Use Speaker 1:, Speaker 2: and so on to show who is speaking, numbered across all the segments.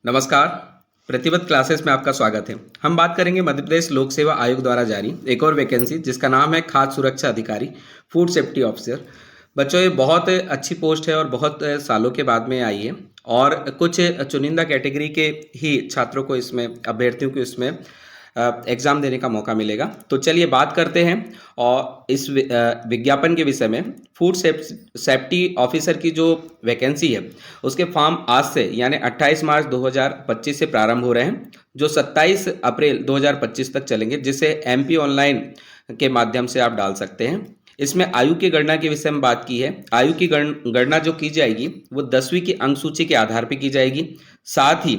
Speaker 1: नमस्कार। प्रतिबद्ध क्लासेस में आपका स्वागत है। हम बात करेंगे मध्य प्रदेश लोक सेवा आयोग द्वारा जारी एक और वैकेंसी जिसका नाम है खाद्य सुरक्षा अधिकारी, फूड सेफ्टी ऑफिसर। बच्चों, ये बहुत अच्छी पोस्ट है और बहुत सालों के बाद में आई है और कुछ चुनिंदा कैटेगरी के ही छात्रों को इसमें, अभ्यर्थियों को इसमें एग्ज़ाम देने का मौका मिलेगा। तो चलिए बात करते हैं और इस विज्ञापन के विषय में। फूड सेफ्टी ऑफिसर की जो वैकेंसी है उसके फॉर्म आज से यानी 28 मार्च 2025 से प्रारंभ हो रहे हैं, जो 27 अप्रैल 2025 तक चलेंगे, जिसे एमपी ऑनलाइन के माध्यम से आप डाल सकते हैं। इसमें आयु की गणना के विषय में बात की है। आयु की गणना जो की जाएगी वो 10वीं की अंक सूची के आधार पर की जाएगी। साथ ही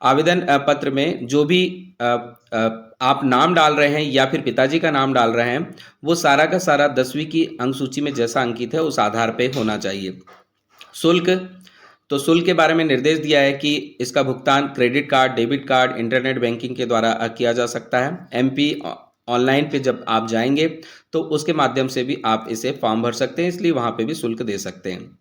Speaker 1: आवेदन पत्र में जो भी आप नाम डाल रहे हैं या फिर पिताजी का नाम डाल रहे हैं, वो सारा का सारा 10वीं की अंक सूची में जैसा अंकित है उस आधार पे होना चाहिए। शुल्क, तो शुल्क के बारे में निर्देश दिया है कि इसका भुगतान credit card, debit card, internet banking के द्वारा किया जा सकता है। एमपी ऑनलाइन पे जब आप जाएंगे तो उसके माध्यम से भी आप इसे फॉर्म भर सकते हैं, इसलिए वहाँ पे भी शुल्क दे सकते हैं।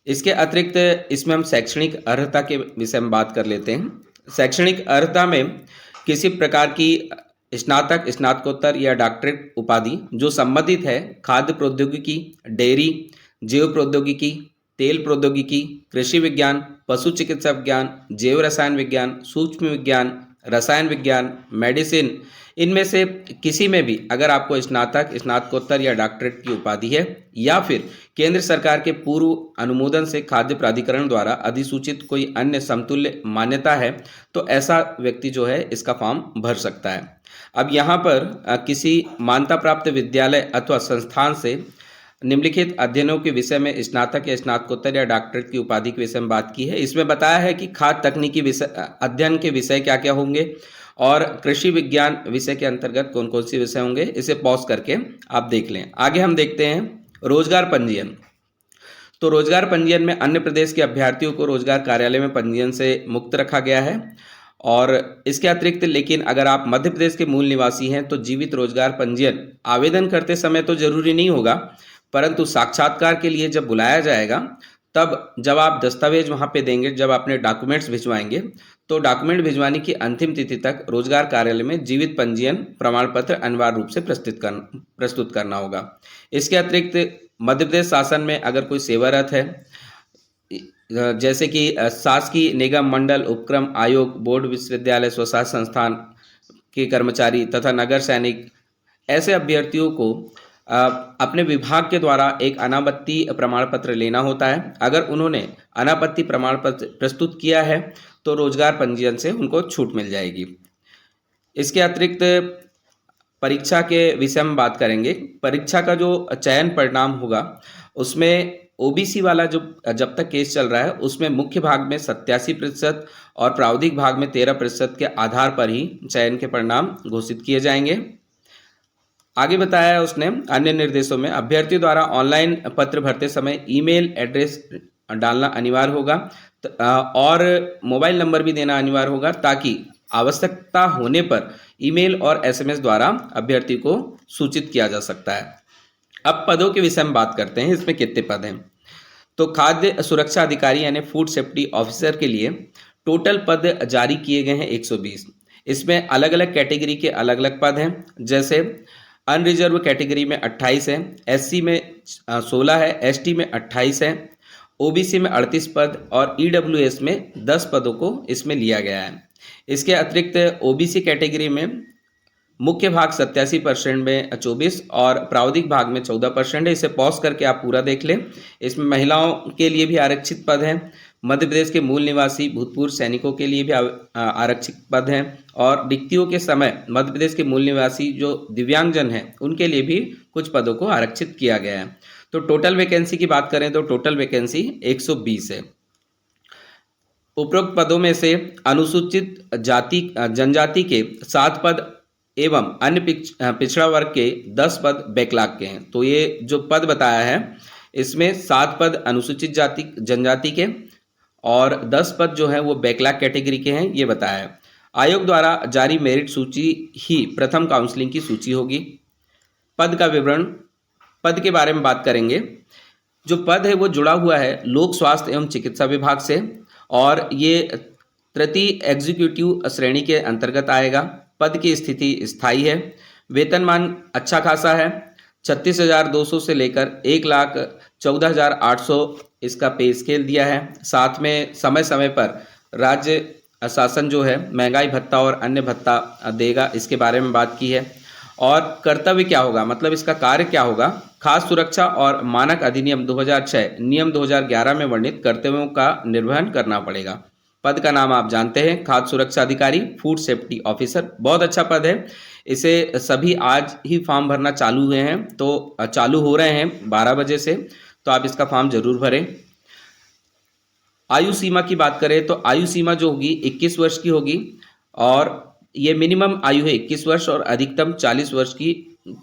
Speaker 1: इसके अतिरिक्त इसमें हम शैक्षणिक अर्हता के विषय में बात कर लेते हैं। शैक्षणिक अर्हता में किसी प्रकार की स्नातक, स्नातकोत्तर या डॉक्टरेट उपाधि जो संबंधित है खाद्य प्रौद्योगिकी, डेयरी, जैव प्रौद्योगिकी, तेल प्रौद्योगिकी, कृषि विज्ञान, पशु चिकित्सा विज्ञान, जैव रसायन विज्ञान, सूक्ष्म विज्ञान, रसायन विज्ञान, मेडिसिन, इनमें से किसी में भी अगर आपको स्नातक, स्नातकोत्तर या डॉक्टरेट की उपाधि है या फिर केंद्र सरकार के पूर्व अनुमोदन से खाद्य प्राधिकरण द्वारा अधिसूचित कोई अन्य समतुल्य मान्यता है, तो ऐसा व्यक्ति जो है इसका फॉर्म भर सकता है। अब यहाँ पर किसी मान्यता प्राप्त विद्यालय अथवा संस्थान से निम्नलिखित अध्ययनों के विषय में स्नातक या स्नातकोत्तर या डॉक्टरेट की उपाधि के विषय में बात की है। इसमें बताया है कि खाद्य तकनीकी विषय अध्ययन के विषय क्या क्या होंगे और कृषि विज्ञान विषय के अंतर्गत कौन कौन से विषय होंगे, इसे पॉज करके आप देख लें। आगे हम देखते हैं रोजगार पंजीयन। तो रोजगार पंजीयन में अन्य प्रदेश के अभ्यर्थियों को रोजगार कार्यालय में पंजीयन से मुक्त रखा गया है और इसके अतिरिक्त लेकिन अगर आप मध्य प्रदेश के मूल निवासी हैं तो जीवित रोजगार पंजीयन आवेदन करते समय तो जरूरी नहीं होगा, परंतु साक्षात्कार के लिए जब बुलाया जाएगा तब जब आप दस्तावेज वहां पे देंगे, जब अपने डॉक्यूमेंट्स भिजवाएंगे, तो डॉक्यूमेंट भिजवाने की अंतिम तिथि तक रोजगार कार्यालय में जीवित पंजीयन प्रमाण पत्र अनिवार्य रूप से प्रस्तुत करना होगा। इसके अतिरिक्त मध्य प्रदेश शासन में अगर कोई सेवारत है, जैसे कि शासकीय निगम, मंडल, उपक्रम, आयोग, बोर्ड, विश्वविद्यालय, स्वशासी संस्थान के कर्मचारी तथा नगर सैनिक, ऐसे अभ्यर्थियों को अपने विभाग के द्वारा एक अनापत्ति प्रमाण पत्र लेना होता है। अगर उन्होंने अनापत्ति प्रमाण पत्र प्रस्तुत किया है तो रोजगार पंजीयन से उनको छूट मिल जाएगी। इसके अतिरिक्त परीक्षा के विषय में बात करेंगे। परीक्षा का जो चयन परिणाम होगा उसमें ओबीसी वाला जो जब तक केस चल रहा है उसमें मुख्य भाग में 87% और प्रावधिक भाग में 13% के आधार पर ही चयन के परिणाम घोषित किए जाएंगे। आगे बताया है उसने अन्य निर्देशों में अभ्यर्थी द्वारा ऑनलाइन पत्र भरते समय ईमेल एड्रेस डालना अनिवार्य होगा और मोबाइल नंबर भी देना अनिवार्य होगा, ताकि आवश्यकता होने पर ईमेल और एसएमएस द्वारा अभ्यर्थी को सूचित किया जा सकता है। अब पदों के विषय में बात करते हैं, इसमें कितने पद हैं। तो खाद्य सुरक्षा अधिकारी यानी फूड सेफ्टी ऑफिसर के लिए टोटल पद जारी किए गए हैं 120। इसमें अलग अलग कैटेगरी के अलग अलग पद हैं, जैसे अनरिजर्व कैटेगरी में 28 है, एससी में 16 है, एसटी में 28 है, ओबीसी में 38 पद और ईडब्ल्यूएस में 10 पदों को इसमें लिया गया है। इसके अतिरिक्त ओबीसी कैटेगरी में मुख्य भाग 87% में 24 और प्रावधिक भाग में 14% है। इसे पॉज करके आप पूरा देख लें। इसमें महिलाओं के लिए भी आरक्षित पद हैं, मध्य प्रदेश के मूल निवासी भूतपूर्व सैनिकों के लिए भी आरक्षित पद हैं और रिक्तियों के समय मध्य प्रदेश के मूल निवासी जो दिव्यांगजन हैं उनके लिए भी कुछ पदों को आरक्षित किया गया है। तो टोटल वैकेंसी की बात करें तो टोटल वैकेंसी 120 है। उपरोक्त पदों में से अनुसूचित जाति जनजाति के 7 पद एवं अन्य पिछड़ा वर्ग के 10 पद बैकलॉग के हैं। तो ये जो पद बताया है इसमें 7 पद अनुसूचित जाति जनजाति के और 10 पद जो है वो बैकलॉग कैटेगरी के हैं, ये बताया है। आयोग द्वारा जारी मेरिट सूची ही प्रथम काउंसलिंग की सूची होगी। पद का विवरण, पद के बारे में बात करेंगे। जो पद है वो जुड़ा हुआ है लोक स्वास्थ्य एवं चिकित्सा विभाग से और ये तृतीय एग्जीक्यूटिव श्रेणी के अंतर्गत आएगा। पद की स्थिति स्थायी है। वेतनमान अच्छा खासा है। 36,200 से लेकर 1,14,800 इसका पे स्केल दिया है। साथ में समय समय पर राज्य शासन जो है महंगाई भत्ता और अन्य भत्ता देगा, इसके बारे में बात की है। और कर्तव्य क्या होगा, मतलब इसका कार्य क्या होगा। खाद्य सुरक्षा और मानक अधिनियम 2006 नियम 2011 में वर्णित कर्तव्यों का निर्वहन करना पड़ेगा। पद का नाम आप जानते हैं, खाद्य सुरक्षा अधिकारी, फूड सेफ्टी ऑफिसर। बहुत अच्छा पद है। इसे सभी आज ही फॉर्म भरना चालू हुए हैं, तो चालू हो रहे हैं 12 बजे से, तो आप इसका फॉर्म जरूर भरें। आयु सीमा की बात करें तो आयु सीमा जो होगी 21 वर्ष की होगी, और ये मिनिमम आयु है 21 वर्ष और अधिकतम 40 वर्ष की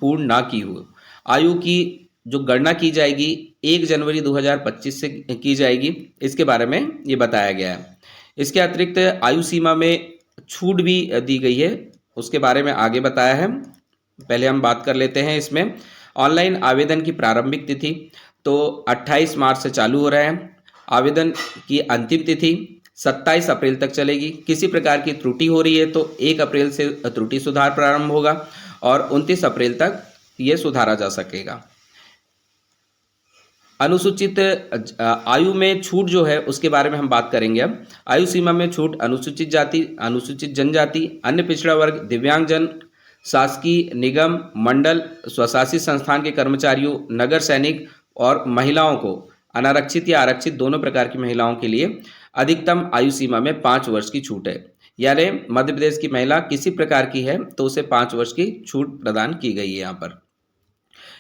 Speaker 1: पूर्ण ना की हो। आयु की जो गणना की जाएगी 1 जनवरी 2025 से की जाएगी, इसके बारे में ये बताया गया है। इसके अतिरिक्त आयु सीमा में छूट भी दी गई है, उसके बारे में आगे बताया है। पहले हम बात कर लेते हैं इसमें। ऑनलाइन आवेदन की प्रारंभिक तिथि तो 28 मार्च से चालू हो रहा है। आवेदन की अंतिम तिथि 27 अप्रैल तक चलेगी। किसी प्रकार की त्रुटि हो रही है तो 1 अप्रैल से त्रुटि सुधार प्रारंभ होगा और 29 अप्रैल तक ये सुधारा जा सकेगा। अनुसूचित आयु में छूट जो है उसके बारे में हम बात करेंगे अब। आयु सीमा में छूट अनुसूचित जाति, अनुसूचित जनजाति, अन्य पिछड़ा वर्ग, दिव्यांगजन, शासकीय निगम, मंडल, स्वशासी संस्थान के कर्मचारियों, नगर सैनिक और महिलाओं को, अनारक्षित या आरक्षित दोनों प्रकार की महिलाओं के लिए अधिकतम आयु सीमा में 5 वर्ष की छूट है। यानी मध्य प्रदेश की महिला किसी प्रकार की है तो उसे 5 वर्ष की छूट प्रदान की गई है यहाँ पर।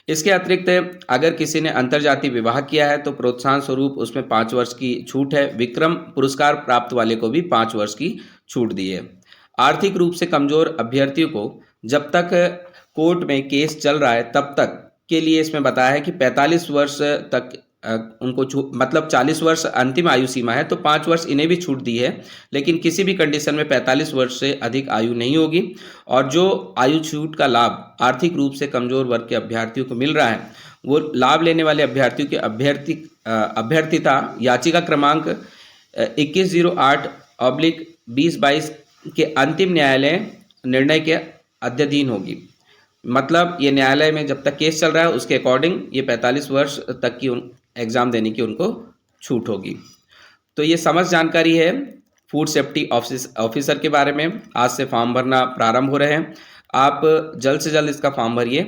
Speaker 1: इसके अतिरिक्त अगर किसी ने अंतरजातीय विवाह किया है तो प्रोत्साहन स्वरूप उसमें 5 वर्ष की छूट है। विक्रम पुरस्कार प्राप्त वाले को भी 5 वर्ष की छूट दी है। आर्थिक रूप से कमजोर अभ्यर्थियों को जब तक कोर्ट में केस चल रहा है तब तक के लिए इसमें बताया है कि 45 वर्ष तक उनको मतलब 40 वर्ष अंतिम आयु सीमा है तो 5 वर्ष इन्हें भी छूट दी है, लेकिन किसी भी कंडीशन में 45 वर्ष से अधिक आयु नहीं होगी। और जो आयु छूट का लाभ आर्थिक रूप से कमजोर वर्ग के अभ्यर्थियों को मिल रहा है, वो लाभ लेने वाले अभ्यर्थियों के अभ्यर्थिता याचिका क्रमांक 2108/2022 के अंतिम न्यायालय निर्णय के अध्ययन होगी। मतलब ये न्यायालय में जब तक केस चल रहा है उसके अकॉर्डिंग ये 45 वर्ष तक की एग्जाम देने की उनको छूट होगी। तो ये समस्त जानकारी है फूड सेफ्टी ऑफिसर के बारे में। आज से फॉर्म भरना प्रारंभ हो रहे हैं। आप जल्द से जल्द इसका फॉर्म भरिए।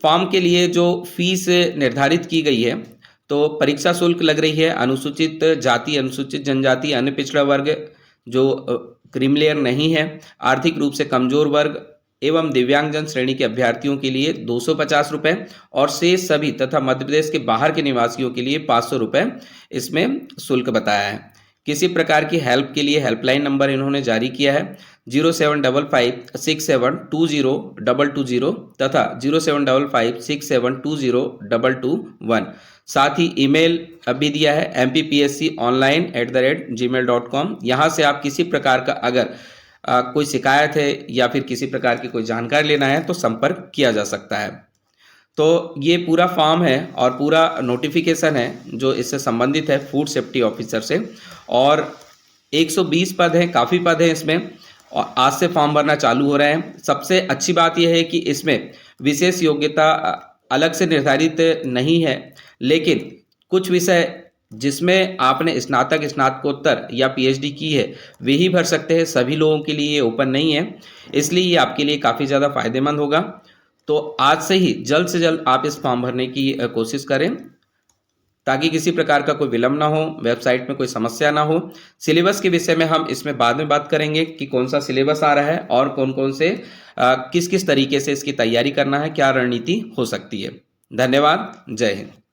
Speaker 1: फॉर्म के लिए जो फीस निर्धारित की गई है तो परीक्षा शुल्क लग रही है अनुसूचित जाति, अनुसूचित जनजाति, अन्य पिछड़ा वर्ग जो क्रीमिलेयर नहीं है, आर्थिक रूप से कमजोर वर्ग एवं दिव्यांगजन श्रेणी के अभ्यर्थियों के लिए 250 रुपये और शेष सभी तथा मध्य प्रदेश के बाहर के निवासियों के लिए 500 रुपये इसमें शुल्क बताया है। किसी प्रकार की हेल्प के लिए हेल्पलाइन नंबर इन्होंने जारी किया है 0755672022 तथा 075567202221। साथ ही ईमेल भी दिया है mpsconline@gmail.com। यहाँ से आप किसी प्रकार का अगर कोई शिकायत है या फिर किसी प्रकार की कोई जानकारी लेना है तो संपर्क किया जा सकता है। तो ये पूरा फॉर्म है और पूरा नोटिफिकेशन है जो इससे संबंधित है फूड सेफ्टी ऑफिसर से, और 120 पद हैं, काफ़ी पद हैं इसमें, और आज से फॉर्म भरना चालू हो रहे हैं। सबसे अच्छी बात यह है कि इसमें विशेष योग्यता अलग से निर्धारित नहीं है, लेकिन कुछ विषय जिसमें आपने स्नातक, स्नातकोत्तर या पीएचडी की है वे ही भर सकते हैं। सभी लोगों के लिए ये ओपन नहीं है, इसलिए ये आपके लिए काफ़ी ज़्यादा फायदेमंद होगा। तो आज से ही जल्द से जल्द आप इस फॉर्म भरने की कोशिश करें ताकि किसी प्रकार का कोई विलंब ना हो, वेबसाइट में कोई समस्या ना हो। सिलेबस के विषय में हम इसमें बाद में बात करेंगे कि कौन सा सिलेबस आ रहा है और कौन कौन से किस किस तरीके से इसकी तैयारी करना है, क्या रणनीति हो सकती है। धन्यवाद। जय हिंद।